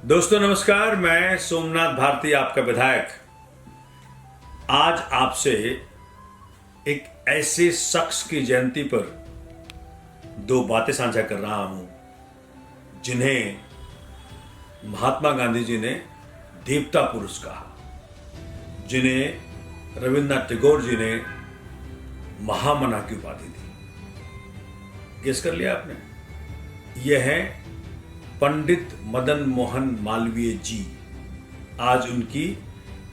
दोस्तों नमस्कार, मैं सोमनाथ भारती आपका विधायक आज आपसे एक ऐसे शख्स की जयंती पर दो बातें साझा कर रहा हूं जिन्हें महात्मा गांधी जी ने देवता पुरुष कहा, जिन्हें रविन्द्रनाथ टैगोर जी ने महामना की उपाधि दी। गेस कर लिया आपने? यह है पंडित मदन मोहन मालवीय जी। आज उनकी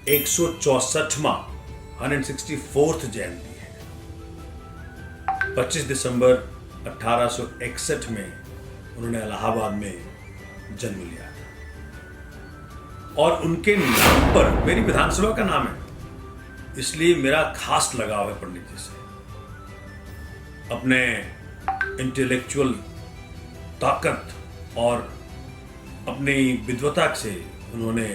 164वां 164th जयंती है। 25 दिसंबर 1861 में उन्होंने इलाहाबाद में जन्म लिया था और उनके नाम पर मेरी विधानसभा का नाम है, इसलिए मेरा खास लगाव है पंडित जी से। अपने इंटेलेक्चुअल ताकत और अपनी विद्वता से उन्होंने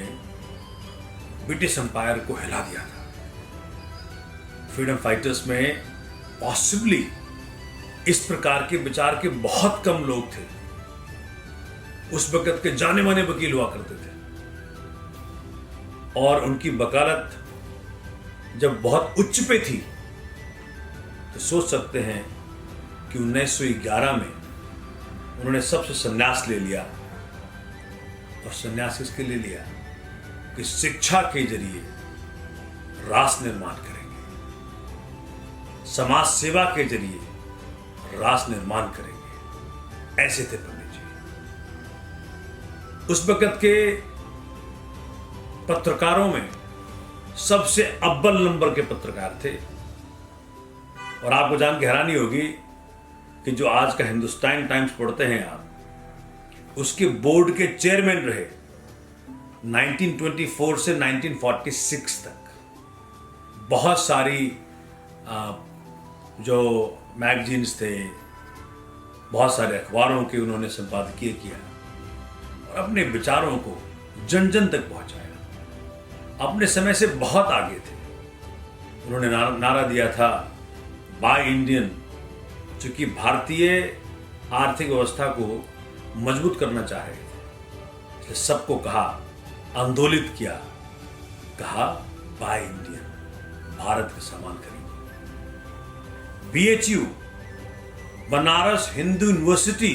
ब्रिटिश एम्पायर को हिला दिया था। फ्रीडम फाइटर्स में पॉसिबली इस प्रकार के विचार के बहुत कम लोग थे। उस वक्त के जाने माने वकील हुआ करते थे और उनकी वकालत जब बहुत उच्च पे थी तो सोच सकते हैं कि 1911 में उन्होंने सबसे संन्यास ले लिया। और संन्यास किसके लिए लिया? कि शिक्षा के जरिए राष्ट्र निर्माण करेंगे, समाज सेवा के जरिए राष्ट्र निर्माण करेंगे। ऐसे थे पंडित जी। उस वक्त के पत्रकारों में सबसे अव्वल नंबर के पत्रकार थे। और आपको जान के हैरानी होगी कि जो आज का हिंदुस्तान टाइम्स पढ़ते हैं आप, उसके बोर्ड के चेयरमैन रहे 1924 से 1946 तक। बहुत सारी जो मैगजीन्स थे, बहुत सारे अखबारों के उन्होंने संपादकीय किया और अपने विचारों को जन जन तक पहुंचाया। अपने समय से बहुत आगे थे। उन्होंने नारा दिया था बाय इंडियन, चूंकि भारतीय आर्थिक व्यवस्था को मजबूत करना चाह रहे थे, इसलिए सबको कहा, आंदोलित किया, कहा बाय इंडियन, भारत के सामान खरीदो। BHU बनारस हिंदू यूनिवर्सिटी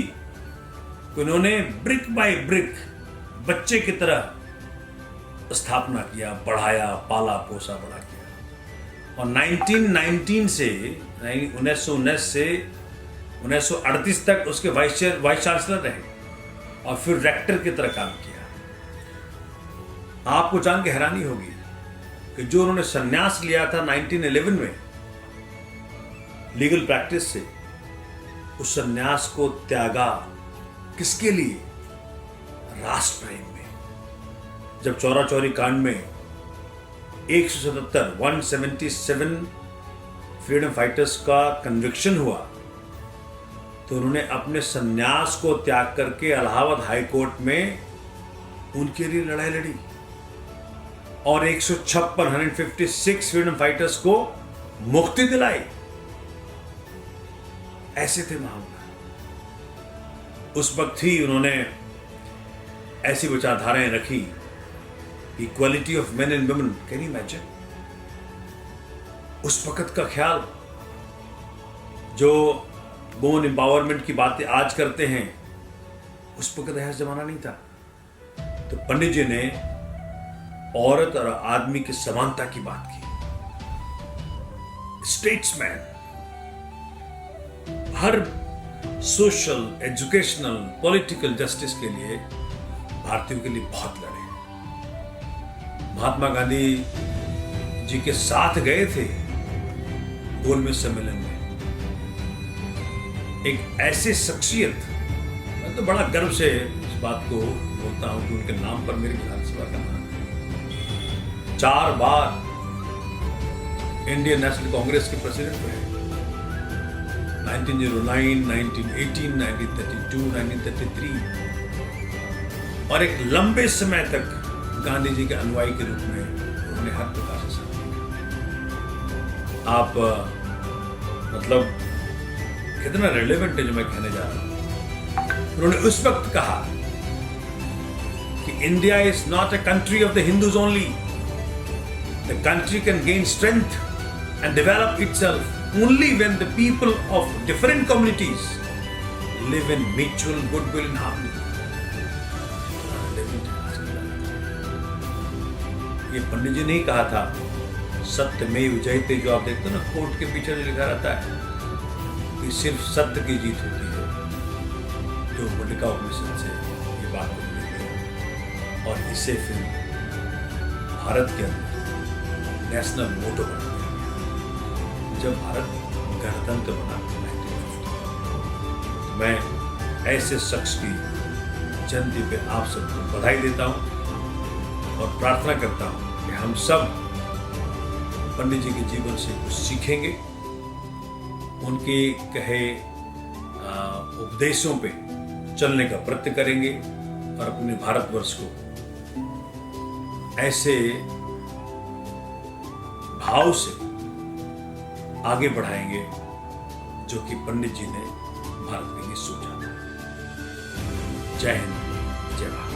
को इन्होंने ब्रिक बाय ब्रिक बच्चे की तरह स्थापना किया, बढ़ाया, पाला पोसा बड़ा किया। और 1919 से 1919 से 1938 तक उसके वाइस चांसलर रहे और फिर रेक्टर की तरह काम किया। आपको जान के हैरानी होगी कि जो उन्होंने संन्यास लिया था 1911 में लीगल प्रैक्टिस से, उस संन्यास को त्यागा किसके लिए? राष्ट्र प्रेम में। जब चौरा चौरी कांड में 177 फ्रीडम फाइटर्स का कन्विक्शन हुआ तो उन्होंने अपने संन्यास को त्याग करके इलाहाबाद हाई कोर्ट में उनके लिए लड़ाई लड़ी और 156 फ्रीडम फाइटर्स को मुक्ति दिलाई। ऐसे थे महामना। उस वक्त ही उन्होंने ऐसी विचारधाराएं रखी, equality of main and women. Can you imagine? उस वक्त का ख्याल, जो वुमेन एम्पावरमेंट की बातें आज करते हैं, उस वक्त ऐसा जमाना नहीं था। तो पंडित जी ने औरत और आदमी की समानता की बात की। स्टेट्समैन, हर सोशल, एजुकेशनल, पॉलिटिकल जस्टिस के लिए भारतीयों के लिए बहुत लड़े। महात्मा गांधी जी के साथ गए थे गोलमेज सम्मेलन में। एक ऐसे शख्सियत, मैं तो बड़ा गर्व से इस बात को बोलता हूं कि उनके नाम पर मेरी विधानसभा का नाम है। 4 बार इंडियन नेशनल कांग्रेस के प्रेसिडेंट रहे, 1909, 1918, 1932, 1933। और एक लंबे समय तक गांधी जी के अनुयायी के रूप में उन्होंने हर प्रकार से साथ दिया। आप मतलब कितना रिलेवेंट है जो मैं कहने जा रहा हूं। उन्होंने उस वक्त कहा कि India is not a country of the Hindus only. The country can gain strength and develop itself only when the people of different communities live in mutual goodwill and harmony. ये पंडित जी ने ही कहा था, सत्यमेव जयते. जो आप देखते हो ना कोर्ट के पीछे जो लिखा रहता है कि सिर्फ सत्य की जीत होती है. जो मुंडका उपनिषद से ये बात मिली है और इससे फिर भारत के अंदर नेशनल मोटो बना. जब भारत गणतंत्र बना 1950, मैं ऐसे शख्स की जयंती पे आप सबको बधाई देता हूँ और प्रार्थना करता हूँ कि हम सब पंडित जी के जीवन से कुछ सीखेंगे, उनके कहे उपदेशों पे चलने का प्रयत्न करेंगे और अपने भारतवर्ष को ऐसे भाव से आगे बढ़ाएंगे जो कि पंडित जी ने भारत के लिए सोचा. जय हिंद, जय भारत.